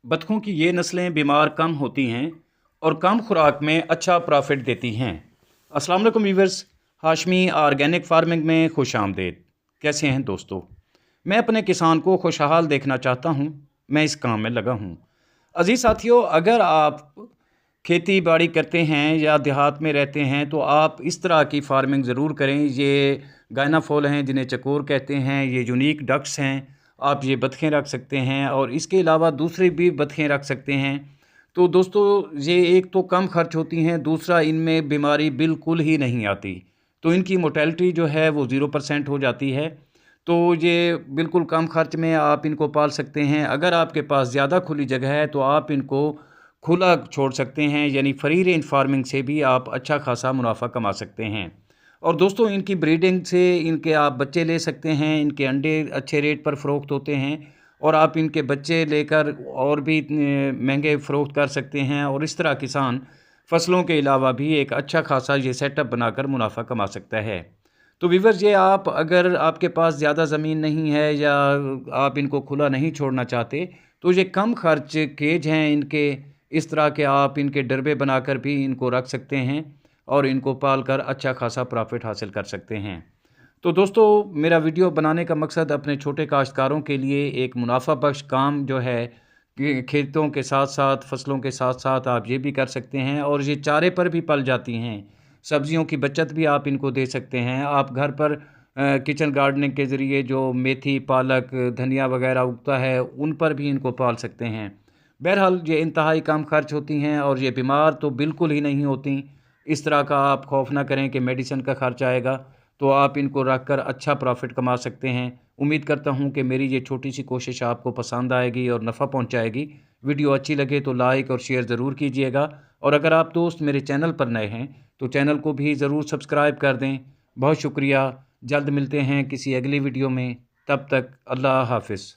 बतखों की ये नस्लें बीमार कम होती हैं और कम खुराक में अच्छा प्रॉफिट देती हैं। अस्सलाम वालेकुम वीवर्स, हाशमी ऑर्गेनिक फार्मिंग में खुश आमदेद। कैसे हैं दोस्तों? मैं अपने किसान को खुशहाल देखना चाहता हूँ। मैं इस काम में लगा हूँ। अजीज़ साथियों, अगर आप खेती बाड़ी करते हैं या देहात में रहते हैं तो आप इस तरह की फार्मिंग ज़रूर करें। ये गायनाफोल हैं जिन्हें चकोर कहते हैं, ये यूनिक डक्स हैं। आप ये बतखें रख सकते हैं और इसके अलावा दूसरी भी बतखें रख सकते हैं। तो दोस्तों, ये एक तो कम खर्च होती हैं, दूसरा इनमें बीमारी बिल्कुल ही नहीं आती। तो इनकी मोर्टेलिटी जो है वो 0% हो जाती है। तो ये बिल्कुल कम खर्च में आप इनको पाल सकते हैं। अगर आपके पास ज़्यादा खुली जगह है तो आप इनको खुला छोड़ सकते हैं, यानी फ्री रेंज फार्मिंग से भी आप अच्छा खासा मुनाफा कमा सकते हैं। और दोस्तों, इनकी ब्रीडिंग से इनके आप बच्चे ले सकते हैं। इनके अंडे अच्छे रेट पर फ़रोख्त होते हैं और आप इनके बच्चे लेकर और भी महंगे फ़रोख्त कर सकते हैं। और इस तरह किसान फसलों के अलावा भी एक अच्छा खासा ये सेटअप बनाकर मुनाफा कमा सकता है। तो व्यूअर्स, ये आप अगर आपके पास ज़्यादा ज़मीन नहीं है या आप इनको खुला नहीं छोड़ना चाहते तो ये कम खर्च केज हैं इनके। इस तरह के आप इनके डरबे बनाकर भी इनको रख सकते हैं और इनको पाल कर अच्छा खासा प्रॉफिट हासिल कर सकते हैं। तो दोस्तों, मेरा वीडियो बनाने का मकसद अपने छोटे काश्तकारों के लिए एक मुनाफा बख्श काम जो है कि खेतों के साथ साथ फसलों के साथ साथ आप ये भी कर सकते हैं और ये चारे पर भी पल जाती हैं। सब्जियों की बचत भी आप इनको दे सकते हैं। आप घर पर किचन गार्डनिंग के ज़रिए जो मेथी, पालक, धनिया वगैरह उगता है उन पर भी इनको पाल सकते हैं। बहरहाल ये इंतहाई कम खर्च होती हैं और ये बीमार तो बिल्कुल ही नहीं होती। इस तरह का आप खौफ ना करें कि मेडिसिन का खर्च आएगा। तो आप इनको रख कर अच्छा प्रॉफिट कमा सकते हैं। उम्मीद करता हूं कि मेरी ये छोटी सी कोशिश आपको पसंद आएगी और नफ़ा पहुंचाएगी। वीडियो अच्छी लगे तो लाइक और शेयर ज़रूर कीजिएगा और अगर आप दोस्त मेरे चैनल पर नए हैं तो चैनल को भी ज़रूर सब्सक्राइब कर दें। बहुत शुक्रिया। जल्द मिलते हैं किसी अगली वीडियो में। तब तक अल्लाह हाफ़िज़।